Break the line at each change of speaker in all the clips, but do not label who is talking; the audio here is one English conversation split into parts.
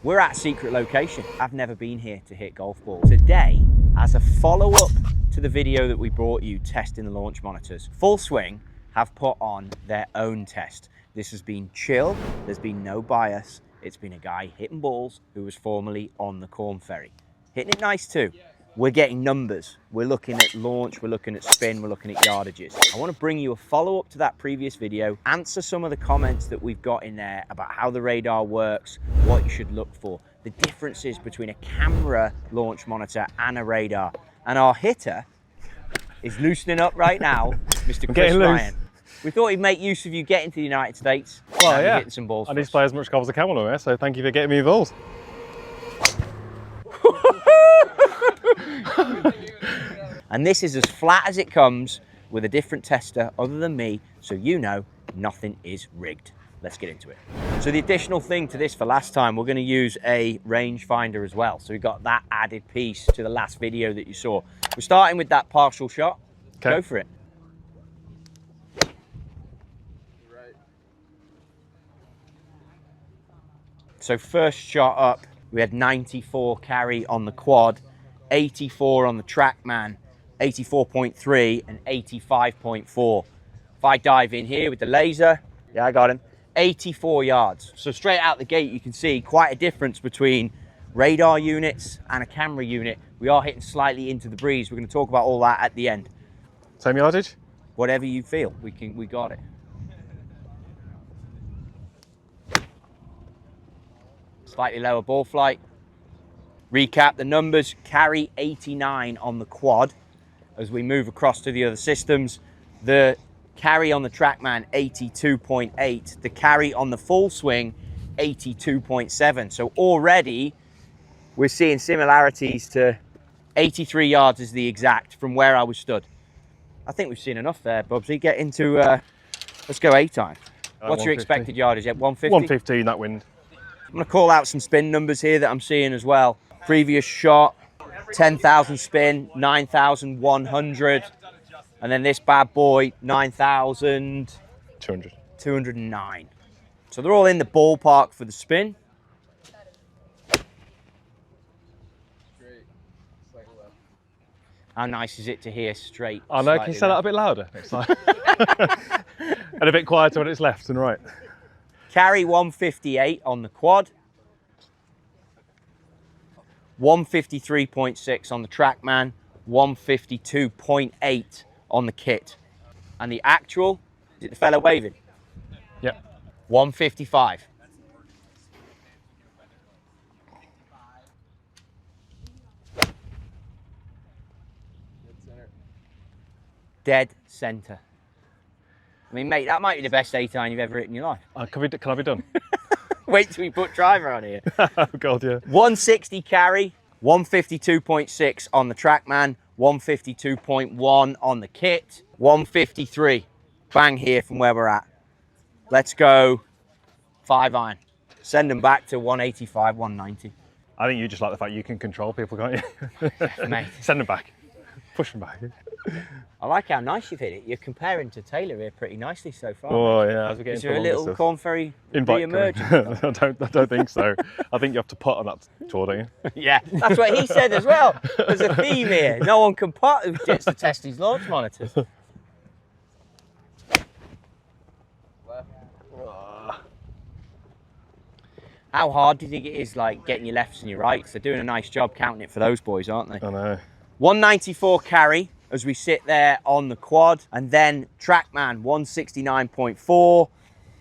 We're at a secret location. I've never been here to hit golf balls. Today, as a follow-up to the video that we brought you testing the launch monitors, Full Swing have put on their own test. This has been chill, there's been no bias. It's been a guy hitting balls who was formerly on the Corn Ferry. Hitting it nice too. We're getting numbers. We're looking at launch, we're looking at spin, we're looking at yardages. I want to bring you a follow-up to that previous video, answer some of the comments that we've got in there about how the radar works, what you should look for, the differences between a camera launch monitor and a radar. And our hitter is loosening up right now, Mr. Chris Ryan. We thought he'd make use of you getting to the United States.
Well, yeah.
Hitting some balls.
I need to play as much golf as I can while I'm here, so thank you for getting me involved.
And this is as flat as it comes with a different tester other than me, so you know nothing is rigged. Let's get into it. So the additional thing to this for last time, we're going to use a rangefinder as well. So we've got that added piece to the last video that you saw. We're starting with that partial shot. Okay. Go for it. So first shot up, we had 94 carry on the quad, 84 on the Trackman, 84.3 and 85.4. If I dive in here with the laser, yeah, I got him, 84 yards. So straight out the gate, you can see quite a difference between radar units and a camera unit. We are hitting slightly into the breeze. We're going to talk about all that at the end.
Same yardage?
Whatever you feel, we got it. Slightly lower ball flight. Recap the numbers, carry 89 on the quad. As we move across to the other systems, the carry on the Trackman, 82.8. The carry on the Full Swing, 82.7. So already we're seeing similarities to 83 yards is the exact from where I was stood. I think we've seen enough there, Bubsy. Get into, let's go 8 time. What's your expected yardage? Yeah, 150?
115, that wind.
I'm going to call out some spin numbers here that I'm seeing as well. Previous shot, 10,000 spin, 9,100. And then this bad boy, 9,209. So they're all in the ballpark for the spin. How nice is it to hear straight?
I know, can you say that a bit louder next time? And a bit quieter when it's left and right.
Carry 158 on the quad. 153.6 on the Trackman. 152.8 on the kit. And the actual, is it the fella waving?
Yep.
155. Dead center. I mean, mate, that might be the best 8-iron you've ever hit in your life.
Can I be done?
Wait till we put driver on here.
Oh, God, yeah.
160 carry, 152.6 on the Trackman, 152.1 on the kit, 153. Bang here from where we're at. Let's go 5-iron. Send them back to 185, 190.
I think you just like the fact you can control people, can't you?
Mate.
Send them back. Push them back.
I like how nice you've hit it. You're comparing to Taylor here pretty nicely so far.
Oh, yeah. As we're getting
Is there a little Corn Ferry re-emerging?
I don't think so. I think you have to putt on that tour, don't you?
Yeah, that's what he said as well. There's a theme here. No one can putt who gets to test his launch monitors. How hard do you think it is, like, getting your lefts and your rights? They're doing a nice job counting it for those boys, aren't they?
I know.
194 carry as we sit there on the quad, and then Trackman 169.4,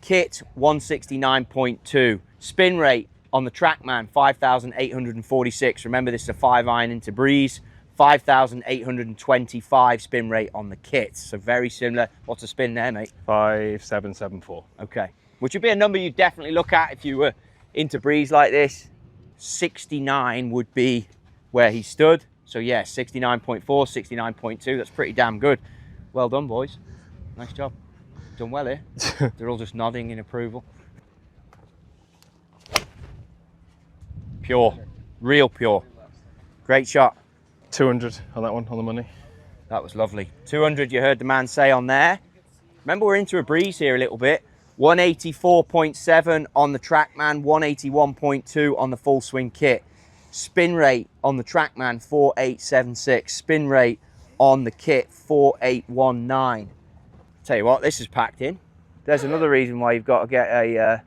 kit 169.2. Spin rate on the Trackman 5,846. Remember, this is a 5-iron into breeze. 5,825 spin rate on the kit. So very similar. What's the spin there, mate?
5,774.
Okay. Which would be a number you'd definitely look at if you were into breeze like this. 69 would be where he stood. So yeah, 69.4, 69.2, that's pretty damn good. Well done, boys. Nice job. Done well here. They're all just nodding in approval. Pure, real pure. Great shot.
200 on that one, on the money.
That was lovely. 200, you heard the man say on there. Remember, we're into a breeze here a little bit. 184.7 on the Trackman, 181.2 on the full swing kit. Spin rate on the Trackman, 4876. Spin rate on the kit, 4819. Tell you what, this is packed in. There's another reason why you've got to get a...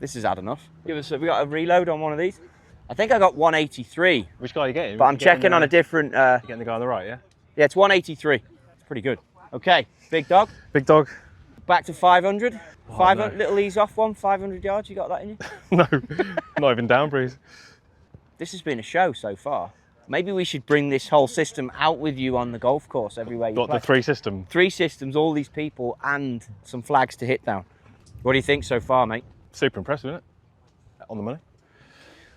this has had enough. We got a reload on one of these. I think I got 183.
Which guy are you getting?
But I'm checking on a different...
You're getting the guy on the right, yeah?
Yeah, it's 183. It's pretty good. Okay, big dog.
Big dog.
Back to 500.
Oh,
500,
no.
little ease off one, 500 yards. You got that in you?
No, not even down breeze.
This has been a show so far. Maybe we should bring this whole system out with you on the golf course everywhere you
Got
play.
the 3 system.
3 systems, all these people, and some flags to hit down. What do you think so far, mate?
Super impressive, isn't it? On the money.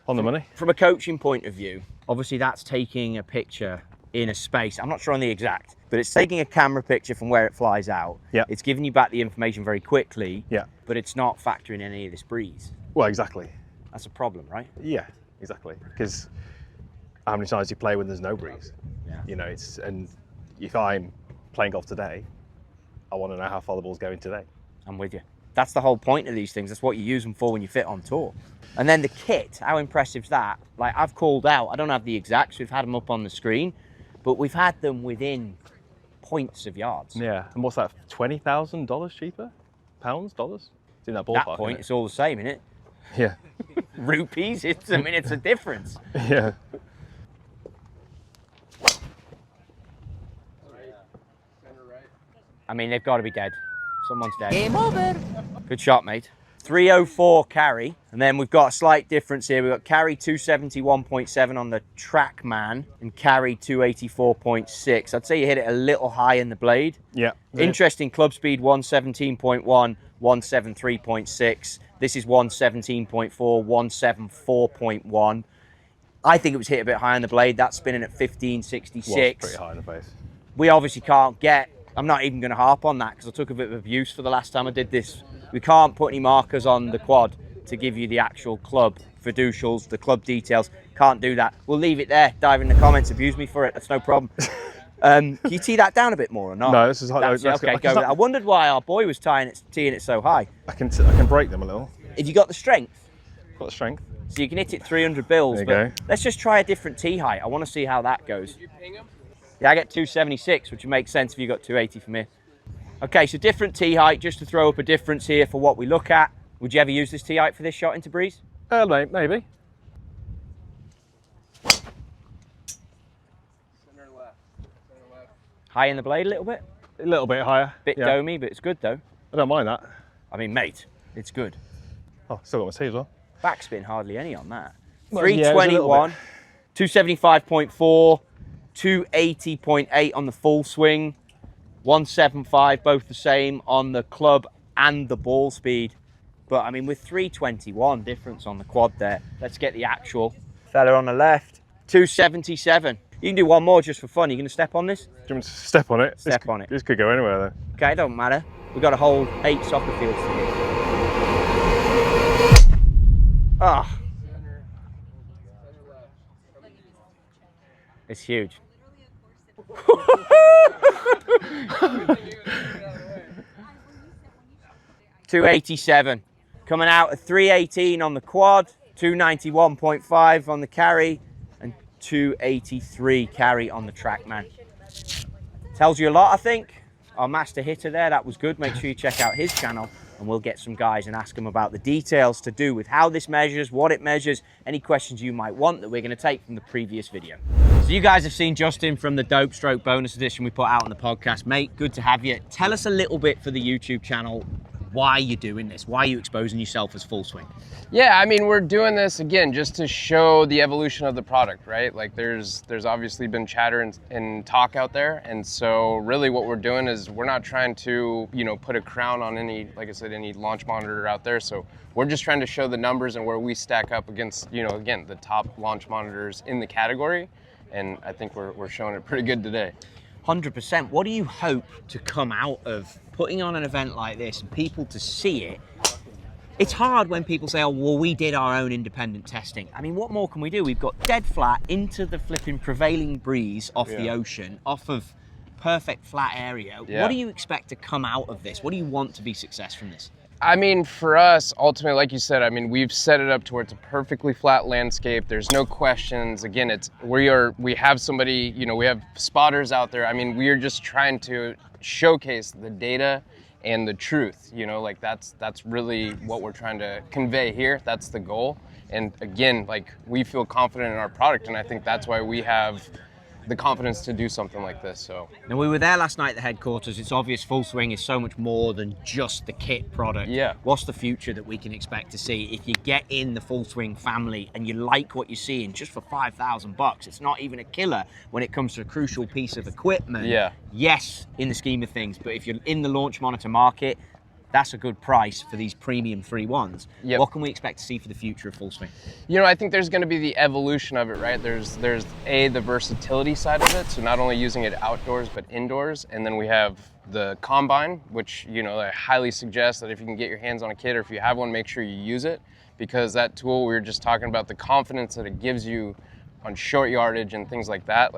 On the money.
From a coaching point of view, obviously that's taking a picture in a space. I'm not sure on the exact, but it's taking a camera picture from where it flies out.
Yeah.
It's giving you back the information very quickly.
Yeah.
But it's not factoring any of this breeze.
Well, exactly.
That's a problem, right?
Yeah, exactly. Because how many times do you play when there's no breeze?
Yeah.
You know, and if I'm playing golf today, I want to know how far the ball's going today.
I'm with you. That's the whole point of these things. That's what you use them for when you fit on tour. And then the kit, how impressive is that? Like, I've called out, I don't have the exacts, we've had them up on the screen, but we've had them within points of yards.
Yeah, and what's that, $20,000 cheaper? Pounds, dollars? It's in that ballpark,
At that point,
isn't
it's all the same, isn't it?
it? Yeah.
Rupees, it's a difference.
Yeah.
I mean, they've got to be dead. Someone's dead.
Game over.
Good shot, mate. 304 carry, and then we've got a slight difference here. We've got carry 271.7 on the Trackman and carry 284.6. I'd say you hit it a little high in the blade.
Yeah.
Interesting club speed 117.1, 173.6. This is 117.4, 174.1. I think it was hit a bit high on the blade. That's spinning at 1566.
Was pretty high in the face.
We obviously can't get, I'm not even going to harp on that because I took a bit of abuse for the last time I did this. We can't put any markers on the quad to give you the actual club fiducials, the club details. Can't do that. We'll leave it there. Dive in the comments, abuse me for it. That's no problem. Can you tee that down a bit more or not?
No, this is high.
Okay, go with it. I wondered why our boy was teeing it so high.
I can break them a little.
Have you got the strength?
Got the strength.
So you can hit it 300 bills,
There you
but
go.
let's just try a different tee height. I want to see how that goes. Yeah, I get 276, which would make sense if you got 280 from here. Okay, so different tee height, just to throw up a difference here for what we look at. Would you ever use this tee height for this shot into breeze?
Maybe.
High in the blade a little bit?
A little bit higher.
Bit
yeah.
domey, but it's good though.
I don't mind that.
I mean, mate, it's good.
Oh, still got my tee as well.
Backspin, hardly any on that.
Well, yeah, it was a little
321, 275.4, 280.8 on the full swing, 175, both the same on the club and the ball speed. But I mean, with 321 difference on the quad there, let's get the actual. Fella on the left, 277. You can do one more just for fun. Are you going to step on this?
Do you want me to step on it?
Step on it.
This could go anywhere though.
Okay, don't matter. We've got a whole 8 soccer fields to hit. Ah. It's huge. 287. Coming out at 318 on the quad, 291.5 on the carry, and 283 carry on the Trackman. Tells you a lot, I think. Our master hitter there, that was good. Make sure you check out his channel and we'll get some guys and ask them about the details to do with how this measures, what it measures, any questions you might want that we're going to take from the previous video. So you guys have seen Justin from the Dope Stoke bonus edition we put out on the podcast. Mate, good to have you. Tell us a little bit for the YouTube channel why you're doing this, why are you exposing yourself as full swing?
Yeah, I mean, we're doing this again just to show the evolution of the product, right? Like there's obviously been chatter and talk out there, and so really what we're doing is we're not trying to, put a crown on any, like I said, any launch monitor out there. So we're just trying to show the numbers and where we stack up against, again, the top launch monitors in the category, and I think we're showing it pretty good today.
100%. What do you hope to come out of putting on an event like this and people to see it? It's hard when people say, oh, well, we did our own independent testing. I mean, what more can we do? We've got dead flat into the flipping prevailing breeze off the ocean, off of perfect flat area.
Yeah.
What do you expect to come out of this? What do you want to be success from this?
I mean, for us, ultimately, like you said, I mean, we've set it up to where it's a perfectly flat landscape. There's no questions. Again, we have somebody, you know, we have spotters out there. I mean, we are just trying to showcase the data and the truth, you know, like that's really what we're trying to convey here. That's the goal. And again, like, we feel confident in our product, and I think that's why we have the confidence to do something like this. So
now, we were there last night at the headquarters. It's obvious Full Swing is so much more than just the kit product.
Yeah.
What's the future that we can expect to see if you get in the Full Swing family and you like what you're seeing just for $5,000? It's not even a killer when it comes to a crucial piece of equipment.
Yeah.
Yes, in the scheme of things, but if you're in the launch monitor market, that's a good price for these premium 3-1s.
Yep.
What can we expect to see for the future of Full Swing?
You know, I think there's going to be the evolution of it, right? There's the versatility side of it, so not only using it outdoors but indoors, and then we have the combine, which, you know, I highly suggest that if you can get your hands on a kit, or if you have one, make sure you use it, because that tool, we were just talking about the confidence that it gives you on short yardage and things like that,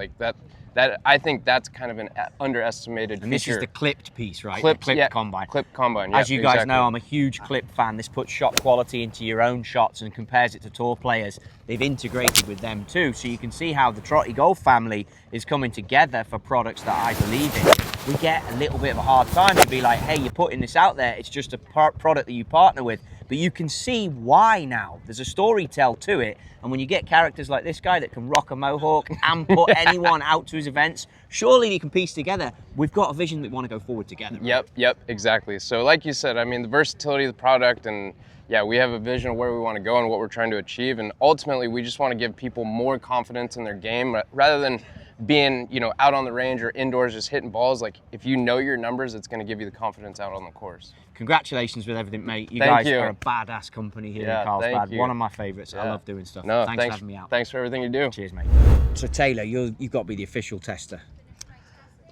I think that's kind of an underestimated feature.
And this is the clipped piece, right?
Clipped,
the clipped combine.
Clipped combine, yeah.
As you guys know, I'm a huge clip fan. This puts shot quality into your own shots and compares it to tour players. They've integrated with them too, so you can see how the Trotty Golf family is coming together for products that I believe in. We get a little bit of a hard time to be like, hey, you're putting this out there, it's just a product that you partner with. But you can see why now. There's a story tell to it. And when you get characters like this guy that can rock a mohawk and put anyone out to his events, surely you can piece together. We've got a vision that we want to go forward together. Right?
Yep, exactly. So like you said, I mean, the versatility of the product, and yeah, we have a vision of where we want to go and what we're trying to achieve. And ultimately, we just want to give people more confidence in their game rather than being, you know, out on the range or indoors just hitting balls. Like, if you know your numbers, it's going to give you the confidence out on the course.
Congratulations with everything, mate. You
Thank
guys
you.
are a badass company here in
Thank
Carlsbad.
you.
One of my favorites.
Yeah.
I love doing stuff.
No,
thanks for having me out.
Thanks for everything you do.
Cheers, mate. So Taylor, you've got to be the official tester.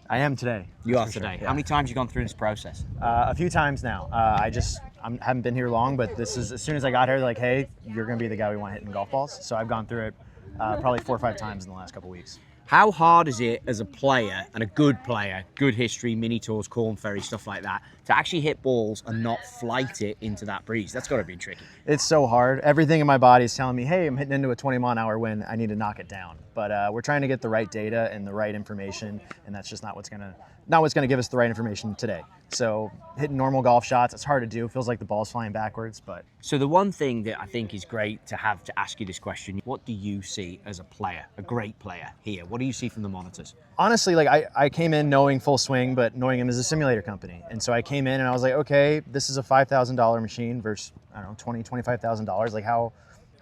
I am today.
You are
for
today.
sure, yeah.
How many times have you gone through this process?
A few times now. I haven't been here long, but this is, as soon as I got here, they're like, hey, you're going to be the guy we want hitting golf balls. So I've gone through it probably 4 or 5 times in the last couple of weeks.
How hard is it as a player, and a good player, good history, mini tours, Corn Ferry, stuff like that, to actually hit balls and not flight it into that breeze? That's got to be tricky.
It's so hard. Everything in my body is telling me, hey, I'm hitting into a 20-mile-an-hour wind. I need to knock it down. But we're trying to get the right data and the right information, and that's just not what's going to give us the right information today. So hitting normal golf shots, it's hard to do. It feels like the ball's flying backwards, but.
So the one thing that I think is great to have to ask you this question, what do you see as a player, a great player here? What do you see from the monitors?
Honestly, like I came in knowing Full Swing, but knowing him as a simulator company. And so I came in and I was like, okay, this is a $5,000 machine versus, I don't know, $20,000, $25,000. Like how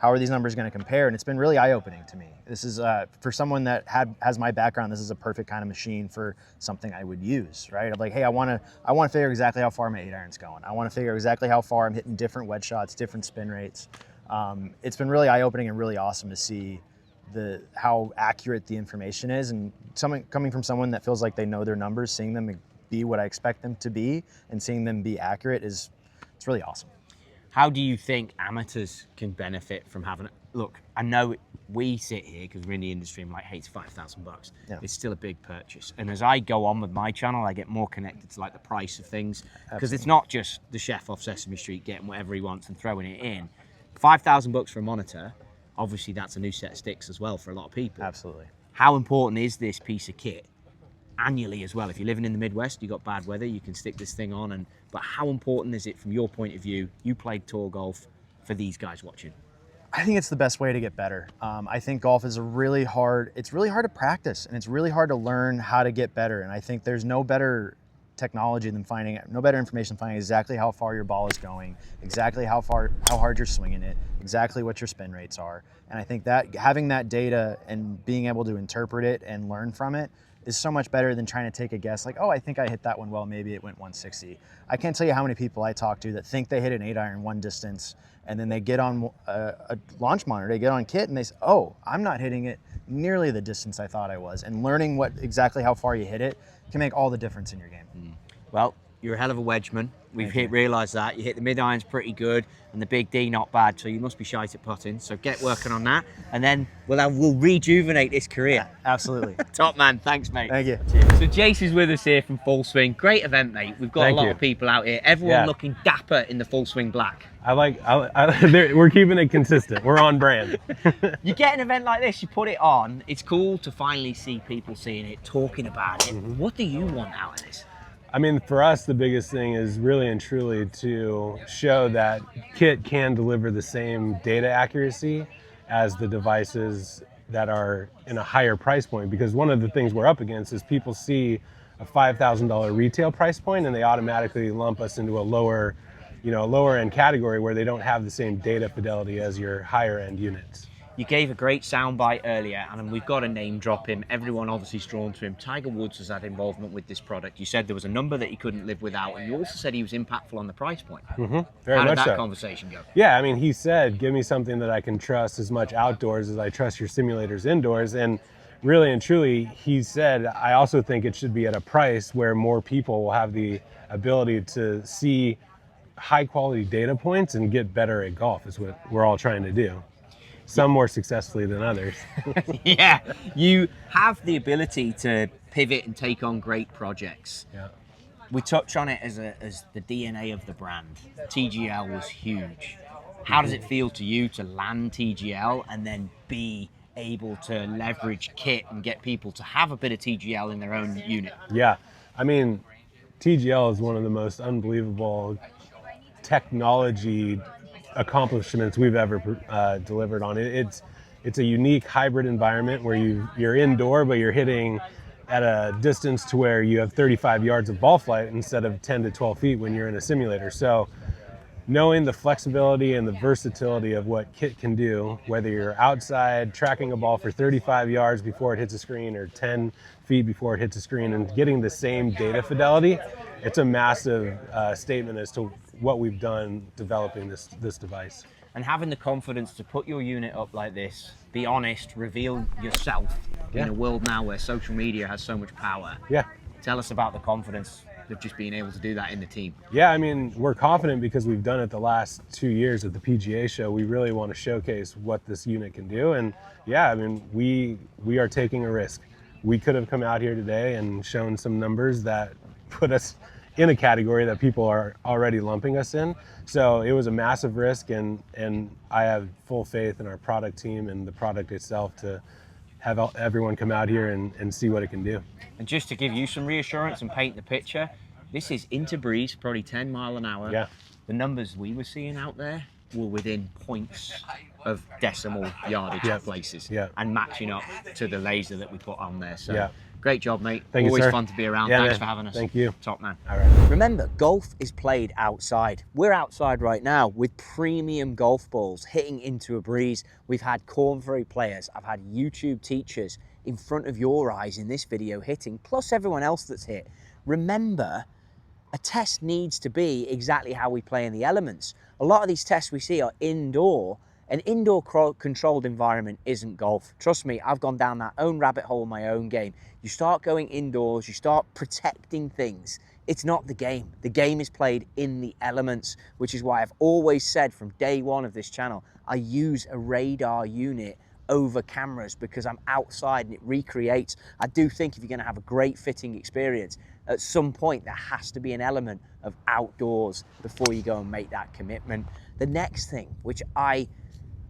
are these numbers going to compare? And it's been really eye-opening to me. This is, for someone that has my background, this is a perfect kind of machine for something I would use, right? I'm like, hey, I want to figure exactly how far my 8-iron's going. I want to figure exactly how far I'm hitting different wedge shots, different spin rates. It's been really eye-opening and really awesome to see how accurate the information is, and coming from someone that feels like they know their numbers, seeing them be what I expect them to be and seeing them be accurate it's really awesome.
How do you think amateurs can benefit from having it? Look, I know we sit here because we're in the industry and like, hey, it's $5,000.
Yeah.
It's still a big purchase. And as I go on with my channel, I get more connected to like the price of things, because it's not just the chef off Sesame Street getting whatever he wants and throwing it in. $5,000 for a monitor, obviously that's a new set of sticks as well for a lot of people.
Absolutely.
How important is this piece of kit annually as well? If you're living in the Midwest, you've got bad weather, you can stick this thing on. But how important is it from your point of view? You played tour golf, for these guys watching.
I think it's the best way to get better. I think golf is really hard to practice, and it's really hard to learn how to get better. And I think there's no better technology than no better information than finding exactly how far your ball is going, exactly how hard you're swinging it, exactly what your spin rates are. And I think that having that data and being able to interpret it and learn from it is so much better than trying to take a guess like, oh, I think I hit that one well, maybe it went 160. I can't tell you how many people I talk to that think they hit an 8-iron one distance, and then they get on a launch monitor, they get on kit, and they say, oh, I'm not hitting it nearly the distance I thought I was. And learning exactly how far you hit it can make all the difference in your game.
Well, You're a hell of a wedgeman. We've realised that. You hit the mid-irons pretty good and the big D not bad, so you must be shite at putting. So get working on that, and then we'll rejuvenate this career.
Absolutely.
Top man, thanks mate.
Thank you.
So Jace is with us here from Full Swing. Great event, mate. We've got a lot of people out here. Everyone looking dapper in the Full Swing black.
We're keeping it consistent. We're on brand.
You get an event like this, you put it on. It's cool to finally see people seeing it, talking about it. What do you want out of this?
I mean, for us, the biggest thing is really and truly to show that kit can deliver the same data accuracy as the devices that are in a higher price point. Because one of the things we're up against is people see a $5,000 retail price point and they automatically lump us into a lower end category where they don't have the same data fidelity as your higher end units.
You gave a great soundbite earlier, and we've got to name drop him. Everyone obviously is drawn to him. Tiger Woods has had involvement with this product. You said there was a number that he couldn't live without, and you also said he was impactful on the price point.
Very
How did
much
that
so.
conversation go?
Yeah, I mean, he said, give me something that I can trust as much outdoors as I trust your simulators indoors. And really and truly, he said, I also think it should be at a price where more people will have the ability to see high quality data points and get better at golf is what we're all trying to do. Some more successfully than others.
Yeah, you have the ability to pivot and take on great projects.
Yeah.
We touch on it as the DNA of the brand. TGL was huge. How does it feel to you to land TGL and then be able to leverage kit and get people to have a bit of TGL in their own unit?
Yeah, I mean, TGL is one of the most unbelievable technology accomplishments we've ever delivered on it. It's a unique hybrid environment where you're indoor, but you're hitting at a distance to where you have 35 yards of ball flight instead of 10 to 12 feet when you're in a simulator. So knowing the flexibility and the versatility of what kit can do, whether you're outside tracking a ball for 35 yards before it hits a screen or 10 feet before it hits a screen and getting the same data fidelity, it's a massive statement as to what we've done developing this device.
And having the confidence to put your unit up like this, be honest, reveal yourself in a world now where social media has so much power.
Yeah.
Tell us about the confidence of just being able to do that in the team.
Yeah, I mean, we're confident because we've done it the last 2 years at the PGA show. We really want to showcase what this unit can do. And yeah, I mean, we are taking a risk. We could have come out here today and shown some numbers that put us in a category that people are already lumping us in. So it was a massive risk, and I have full faith in our product team and the product itself to have everyone come out here and see what it can do.
And just to give you some reassurance and paint the picture, this is into breeze, probably 10 mile an hour.
Yeah.
The numbers we were seeing out there were within points of decimal yardage of places, and matching up to the laser that we put on there. So great job, mate.
Thank you,
Always
sir.
fun to be around.
Yeah,
Thanks
man.
for having us.
Thank you.
Top man.
All right.
Remember, golf is played outside. We're outside right now with premium golf balls hitting into a breeze. We've had Corn Ferry players. I've had YouTube teachers in front of your eyes in this video hitting, plus everyone else that's hit. Remember, a test needs to be exactly how we play in the elements. A lot of these tests we see are indoor. An indoor controlled environment isn't golf. Trust me, I've gone down that own rabbit hole in my own game. You start going indoors, you start protecting things. It's not the game. The game is played in the elements, which is why I've always said from day one of this channel, I use a radar unit over cameras because I'm outside and it recreates. I do think if you're going to have a great fitting experience, at some point there has to be an element of outdoors before you go and make that commitment. The next thing, which I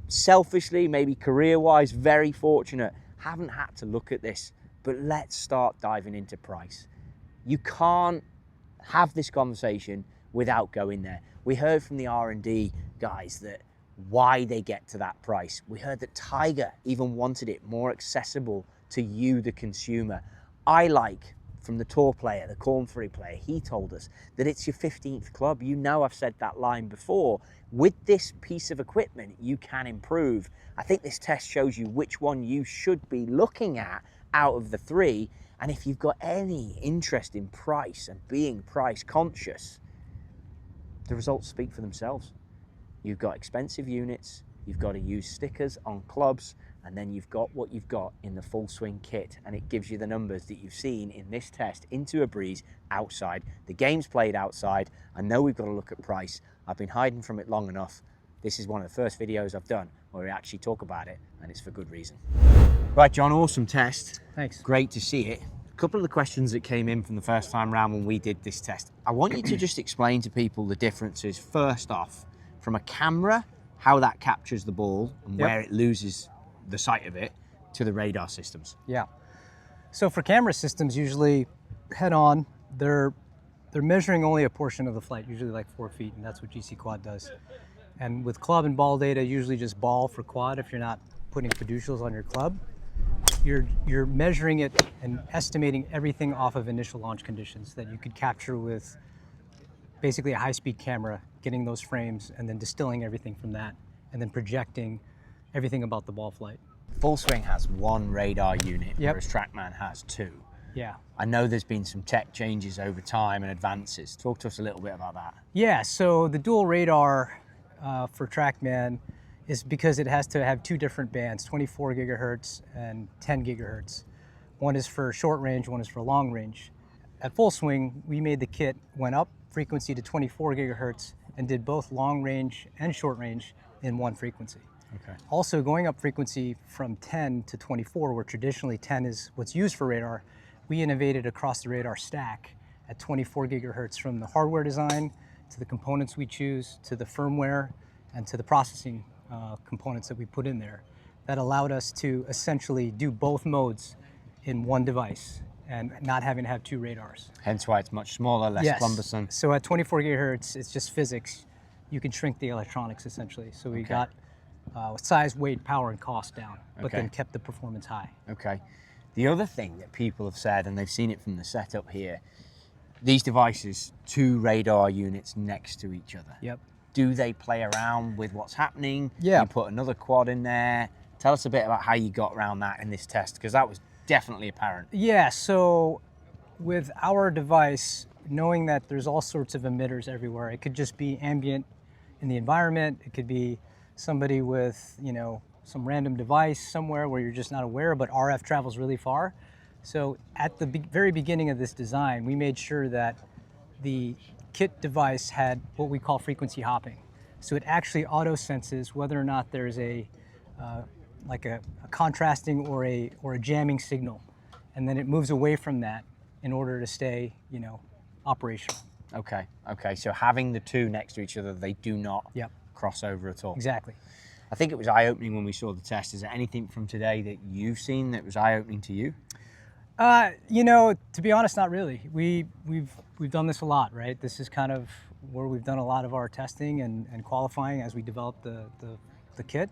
selfishly, maybe career-wise, very fortunate, haven't had to look at this, but let's start diving into price. You can't have this conversation without going there. We heard from the R&D guys that why they get to that price. We heard that Tiger even wanted it more accessible to you, the consumer. I like, from the tour player, the Corn Ferry player, he told us that it's your 15th club. You know, I've said that line before. With this piece of equipment, you can improve. I think this test shows you which one you should be looking at out of the three. And if you've got any interest in price and being price conscious, the results speak for themselves. You've got expensive units, you've got to use stickers on clubs, and then you've got what you've got in the Full Swing kit, and it gives you the numbers that you've seen in this test into a breeze outside. The game's played outside. I know we've got to look at price. I've been hiding from it long enough. This is one of the first videos I've done where we actually talk about it, and it's for good reason. Right, John, awesome test.
Thanks.
Great to see it. A couple of the questions that came in from the first time round when we did this test. I want you to just explain to people the differences, first off, from a camera, how that captures the ball and where it loses the sight of it, to the radar systems.
Yeah. So for camera systems, usually head on, they're measuring only a portion of the flight, usually like 4 feet, and that's what GC Quad does. And with club and ball data, usually just ball for quad if you're not putting fiducials on your club. You're measuring it and estimating everything off of initial launch conditions that you could capture with basically a high-speed camera, getting those frames and then distilling everything from that, and then projecting everything about the ball flight.
Full Swing has one radar unit,
Yep.
whereas Trackman has two.
Yeah.
I know there's been some tech changes over time and advances. Talk to us a little bit about that.
Yeah, so the dual radar for Trackman is because it has to have two different bands, 24 gigahertz and 10 gigahertz. One is for short range, one is for long range. At Full Swing, we made the kit, went up frequency to 24 gigahertz and did both long range and short range in one frequency.
Okay.
Also going up frequency from 10 to 24, where traditionally 10 is what's used for radar, we innovated across the radar stack at 24 gigahertz from the hardware design to the components we choose, to the firmware, and to the processing components that we put in there. That allowed us to essentially do both modes in one device and not having to have two radars.
Hence why it's much smaller, less cumbersome.
So at 24 gigahertz, it's just physics. You can shrink the electronics essentially. So we got size, weight, power, and cost down, but then kept the performance high.
Okay. The other thing that people have said, and they've seen it from the setup here, these devices, two radar units next to each other.
Yep.
Do they play around with what's happening?
Yeah.
You put another quad in there. Tell us a bit about how you got around that in this test, because that was definitely apparent.
Yeah, so with our device, knowing that there's all sorts of emitters everywhere, it could just be ambient in the environment. It could be somebody with, you know, some random device somewhere where you're just not aware, but RF travels really far. So at the very beginning of this design, we made sure that the kit device had what we call frequency hopping. So it actually auto senses whether or not there's a like a contrasting or a jamming signal, and then it moves away from that in order to stay, you know, operational.
Okay. So having the two next to each other, they do not cross over at all.
Exactly.
I think it was eye-opening when we saw the test. Is there anything from today that you've seen that was eye-opening to you?
You know, to be honest, not really. We've done this a lot, right? This is kind of where we've done a lot of our testing and qualifying as we develop the kit.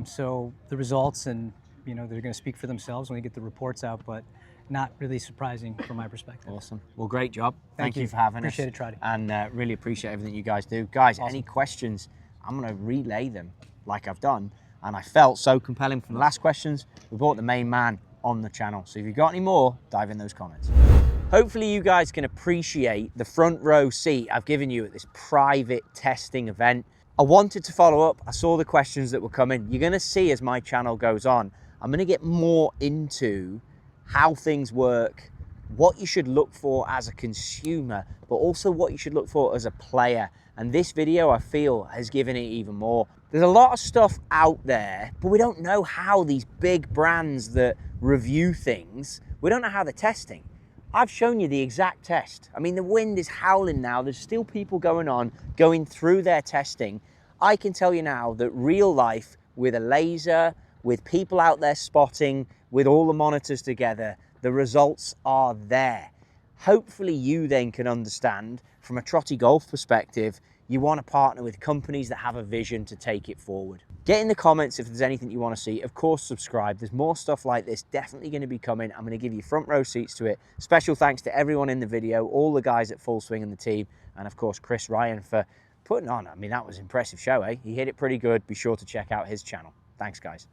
So the results, and you know, they're going to speak for themselves when we get the reports out, but not really surprising from my perspective.
Awesome. Well, great job.
Thank
you
you
for having
Appreciate
us.
it, Trotty.
And really appreciate everything you guys do. Guys,
Awesome.
Any questions? I'm going to relay them like I've done. And I felt so compelling from the last questions. We brought the main man on the channel. So if you've got any more, dive in those comments. Hopefully you guys can appreciate the front row seat I've given you at this private testing event. I wanted to follow up. I saw the questions that were coming. You're going to see as my channel goes on, I'm going to get more into how things work, what you should look for as a consumer, but also what you should look for as a player. And this video, I feel, has given it even more. There's a lot of stuff out there, but we don't know how these big brands that review things, we don't know how they're testing. I've shown you the exact test. I mean, the wind is howling now. There's still people going through their testing. I can tell you now that real life with a laser, with people out there spotting, with all the monitors together, the results are there. Hopefully you then can understand from a Trotty Golf perspective, you want to partner with companies that have a vision to take it forward. Get in the comments if there's anything you want to see. Of course, subscribe. There's more stuff like this definitely going to be coming. I'm going to give you front row seats to it. Special thanks to everyone in the video, all the guys at Full Swing and the team, and of course, Chris Ryan for putting on. I mean, that was an impressive show, eh? He hit it pretty good. Be sure to check out his channel. Thanks, guys.